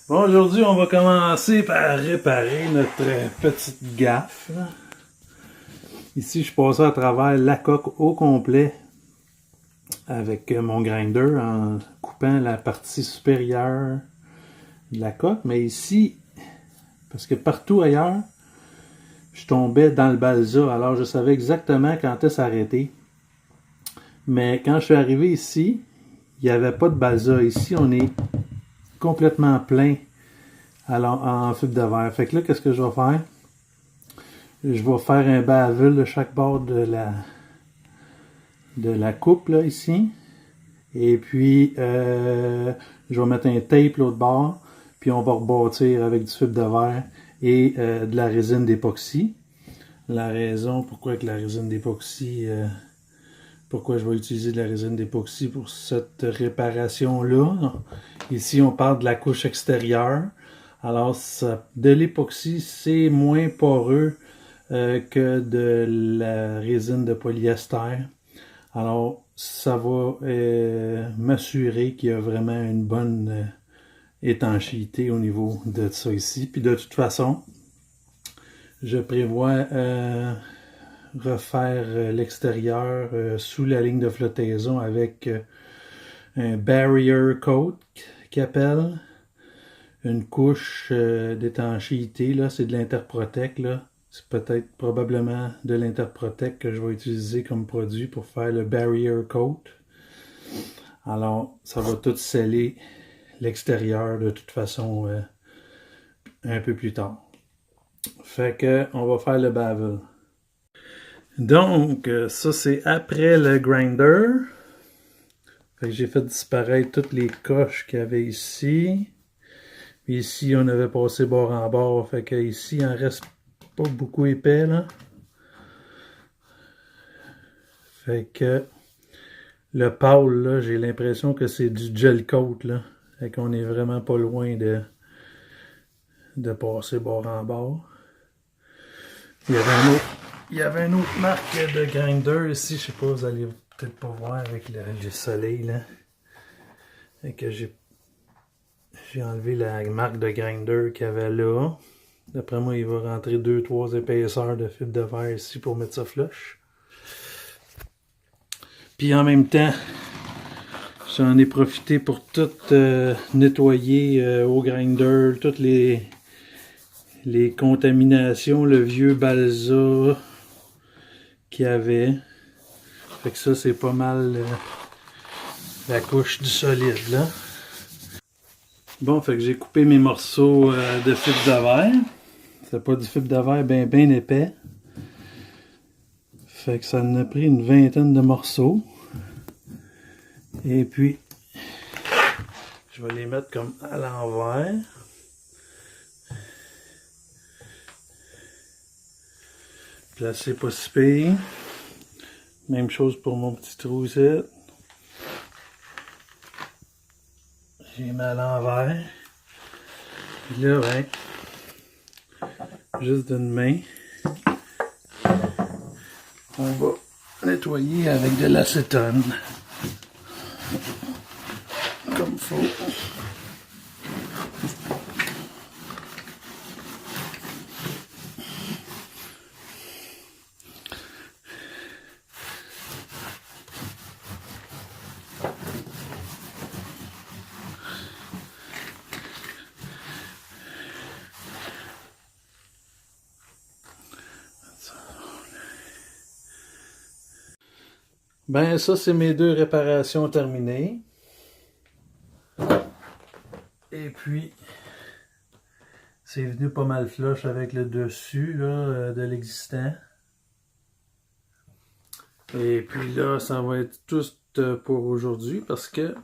Bon, aujourd'hui, on va commencer par réparer notre petite gaffe. Là. Ici, je suis passé à travers la coque au complet avec mon grinder en coupant la partie supérieure de la coque. Mais ici, parce que partout ailleurs, je tombais dans le balsa. Alors, je savais exactement quand est-ce s'arrêter. Mais quand je suis arrivé ici, il n'y avait pas de balsa. Ici, on est complètement plein en fibre de verre. Fait que là, qu'est-ce que je vais faire? Je vais faire un bavule de chaque bord de la coupe, là, ici. Et puis, je vais mettre un tape l'autre bord. Puis, on va rebâtir avec du fibre de verre et de la résine d'époxy. La raison pourquoi que la résine d'époxy... pourquoi je vais utiliser de la résine d'époxy pour cette réparation-là. Ici, on parle de la couche extérieure. Alors, de l'époxy, c'est moins poreux que de la résine de polyester. Alors, ça va m'assurer qu'il y a vraiment une bonne étanchéité au niveau de ça ici. Puis de toute façon, je prévois refaire l'extérieur sous la ligne de flottaison avec un barrier coat qui appelle une couche d'étanchéité. Là, c'est de l'Interprotec. Là. C'est peut-être probablement de l'Interprotec que je vais utiliser comme produit pour faire le barrier coat. Alors, ça va tout sceller l'extérieur de toute façon un peu plus tard. Fait que on va faire le bavel. Donc, ça c'est après le grinder. Fait que j'ai fait disparaître toutes les coches qu'il y avait ici. Puis ici, on avait passé bord en bord. Fait que ici, il en reste pas beaucoup épais, là. Fait que le pâle, là, j'ai l'impression que c'est du gel coat, là. Fait qu'on est vraiment pas loin de passer bord en bord. Il y avait une autre marque de grinder ici. Je sais pas, vous allez peut-être pas voir avec le soleil, là. Fait que j'ai enlevé la marque de grinder qu'il y avait là. D'après moi, il va rentrer 2-3 épaisseurs de fibre de verre ici pour mettre ça flush. Puis en même temps, j'en ai profité pour tout nettoyer au grinder, toutes les contaminations, le vieux balsa qu'il y avait. Fait que ça, c'est pas mal la couche du solide, là. Bon, fait que j'ai coupé mes morceaux de fibre de verre. C'est pas du fibre de verre bien épais. Fait que ça en a pris une vingtaine de morceaux. Et puis, je vais les mettre comme à l'envers. Placer pas si pire. Même chose pour mon petit trou ici. J'ai mis à l'envers. Puis là, ben, juste d'une main, on va nettoyer avec de l'acétone. Comme faut. Ben ça, c'est mes deux réparations terminées. Et puis, c'est venu pas mal flush avec le dessus là, de l'existant. Et puis là, ça va être tout pour aujourd'hui parce que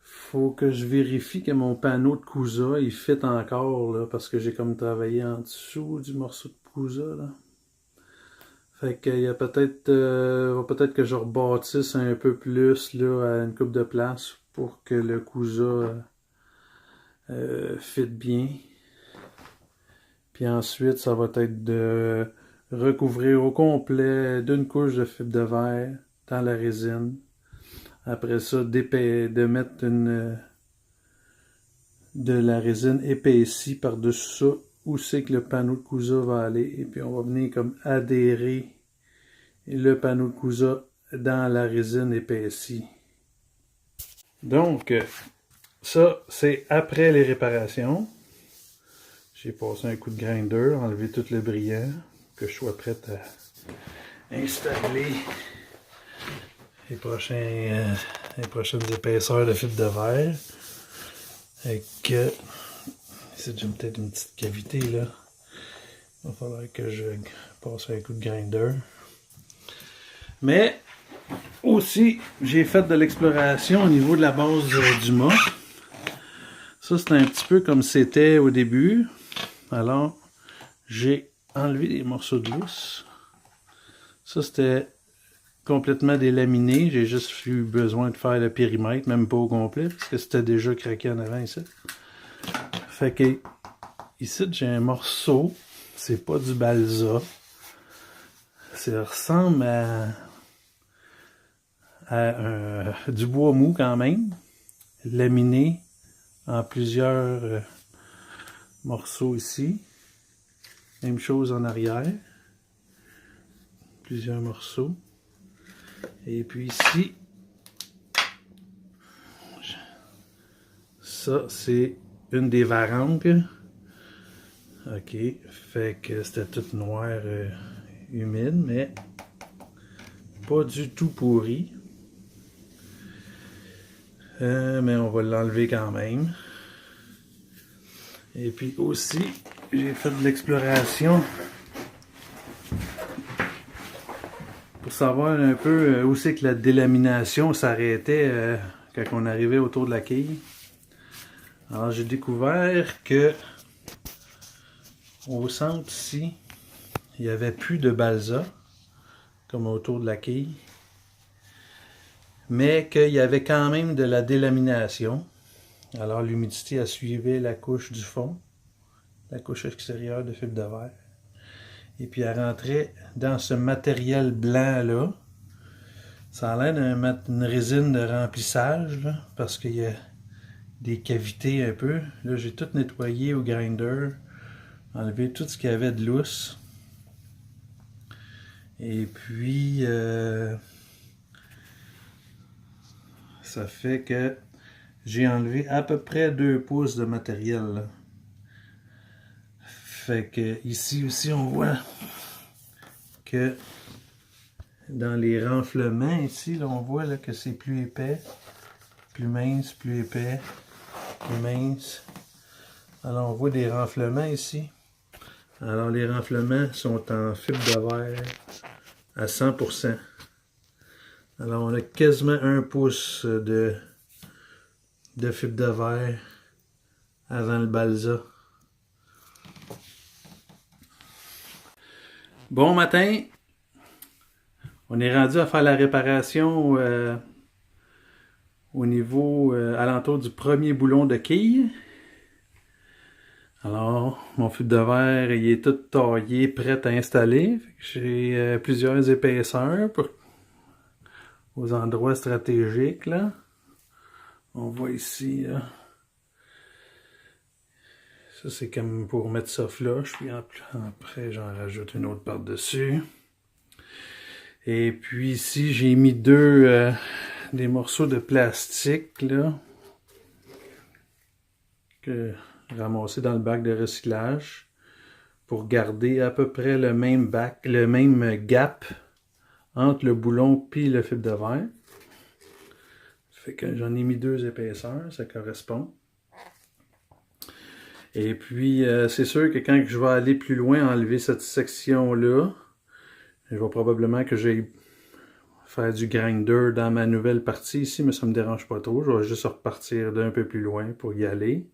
faut que je vérifie que mon panneau de Cousa il fit encore là, parce que j'ai comme travaillé en dessous du morceau de Cousa là. Fait qu'il y a peut-être peut-être que je rebâtisse un peu plus là à une coupe de place pour que le Cousa fit bien. Puis ensuite, ça va être de recouvrir au complet d'une couche de fibre de verre dans la résine. Après ça, de mettre de la résine épaissie par-dessus ça, où c'est que le panneau de Cusa va aller. Et puis on va venir comme adhérer le panneau de Cusa dans la résine épaissie. Donc, ça, c'est après les réparations. J'ai passé un coup de grinder, enlevé tout le brillant, que je sois prêt à installer les prochaines épaisseurs de fibre de verre. Et que, ici j'ai peut-être une petite cavité là. Il va falloir que je passe un coup de grinder. Mais aussi, j'ai fait de l'exploration au niveau de la base du mât. Ça, c'est un petit peu comme c'était au début. Alors, j'ai enlevé les morceaux de lousse. Ça, c'était complètement délaminé. J'ai juste eu besoin de faire le périmètre, même pas au complet, parce que c'était déjà craqué en avant ici. Fait que, ici, j'ai un morceau. C'est pas du balsa. Ça ressemble à du bois mou quand même, laminé en plusieurs morceaux ici. Même chose en arrière. Plusieurs morceaux. Et puis ici, ça c'est une des varanques. Ok, fait que c'était tout noir, humide, mais pas du tout pourri. Mais on va l'enlever quand même. Et puis aussi, j'ai fait de l'exploration pour savoir un peu où c'est que la délamination s'arrêtait quand on arrivait autour de la quille. Alors j'ai découvert que au centre ici, il n'y avait plus de balsa comme autour de la quille, mais qu'il y avait quand même de la délamination. Alors l'humidité a suivi la couche du fond, la couche extérieure de fibre de verre. Et puis elle rentrait dans ce matériel blanc là. Ça a l'air d'une résine de remplissage là, parce qu'il y a des cavités un peu. Là j'ai tout nettoyé au grinder, enlevé tout ce qu'il y avait de lousse. Et puis ça fait que j'ai enlevé à peu près 2 pouces de matériel là. Fait que ici aussi on voit que dans les renflements ici, là, on voit là, que c'est plus épais, plus mince, plus épais, plus mince. Alors on voit des renflements ici. Alors les renflements sont en fibre de verre à 100%. Alors on a quasiment 1 pouce de fibre de verre avant le balsa. Bon matin, on est rendu à faire la réparation au niveau alentour du premier boulon de quille. Alors, mon fibre de verre, il est tout taillé, prêt à installer. J'ai plusieurs épaisseurs aux endroits stratégiques. Là. On voit ici, là. Ça c'est comme pour mettre ça flush, puis après j'en rajoute une autre par-dessus. Et puis ici j'ai mis des morceaux de plastique là, que ramassés dans le bac de recyclage pour garder à peu près le même gap entre le boulon et le fibre de verre. Fait que j'en ai mis 2 épaisseurs, ça correspond. Et puis, c'est sûr que quand je vais aller plus loin, enlever cette section-là, je vais probablement que j'aille faire du grinder dans ma nouvelle partie ici, mais ça ne me dérange pas trop. Je vais juste repartir d'un peu plus loin pour y aller.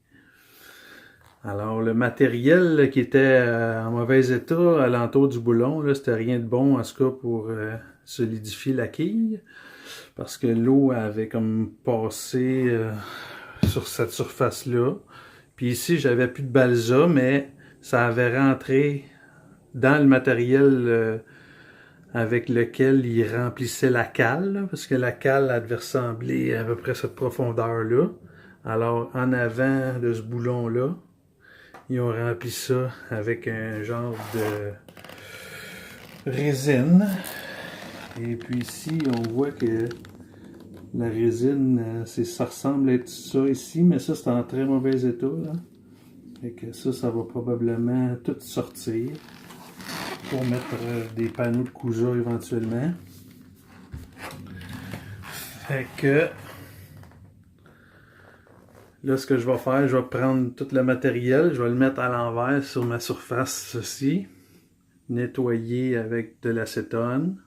Alors, le matériel qui était en mauvais état alentour du boulon, c'était rien de bon, en tout cas, pour solidifier la quille. Parce que l'eau avait comme passé sur cette surface-là. Puis ici, j'avais plus de balsa, mais ça avait rentré dans le matériel avec lequel il remplissait la cale, là, parce que la cale elle devait ressembler à peu près cette profondeur-là. Alors, en avant de ce boulon-là, ils ont rempli ça avec un genre de résine. Et puis ici, on voit que la résine, ça ressemble à être ça ici, mais ça, c'est en très mauvais état, là. Fait que ça va probablement tout sortir pour mettre des panneaux de Kusa éventuellement. Fait que là, ce que je vais faire, je vais prendre tout le matériel, je vais le mettre à l'envers sur ma surface ici, nettoyer avec de l'acétone,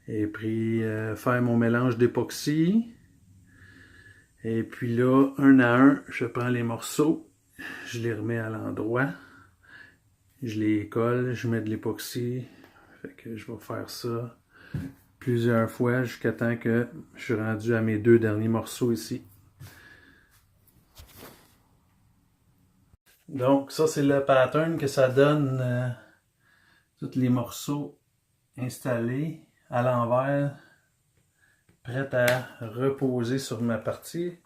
et puis faire mon mélange d'époxy. Et puis là, un à un, je prends les morceaux, je les remets à l'endroit, je les colle, je mets de l'époxy. Fait que je vais faire ça plusieurs fois jusqu'à temps que je suis rendu à mes 2 derniers morceaux ici. Donc ça, c'est le pattern que ça donne, tous les morceaux installés à l'envers, prêts à reposer sur ma partie.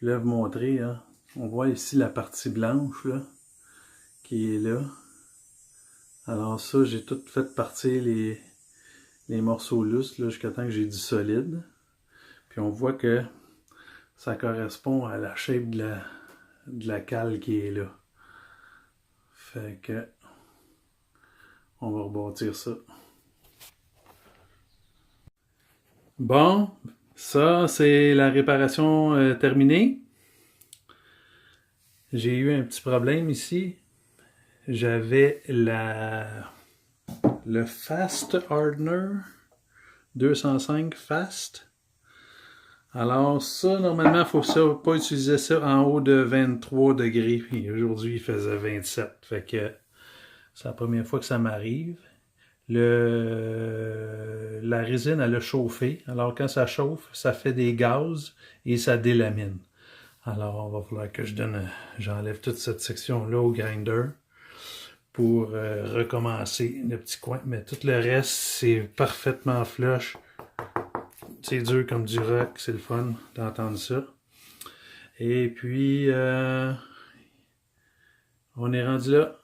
Je vais vous montrer, hein. On voit ici la partie blanche là, qui est là. Alors ça, j'ai tout fait partir les morceaux lousses jusqu'à temps que j'ai du solide. Puis on voit que ça correspond à la shape de la cale qui est là. Fait que on va rebâtir ça. Bon, ça c'est la réparation terminée. J'ai eu un petit problème ici. J'avais le Fast Hardener 205 Fast. Alors ça, normalement, il ne faut pas utiliser ça en haut de 23 degrés. Aujourd'hui, il faisait 27. Fait que c'est la première fois que ça m'arrive. La résine, elle a chauffé. Alors quand ça chauffe, ça fait des gaz et ça délamine. Alors, on va falloir que j'enlève toute cette section-là au grinder pour recommencer le petit coin. Mais tout le reste, c'est parfaitement flush. C'est dur comme du rock, c'est le fun d'entendre ça. Et puis, on est rendu là.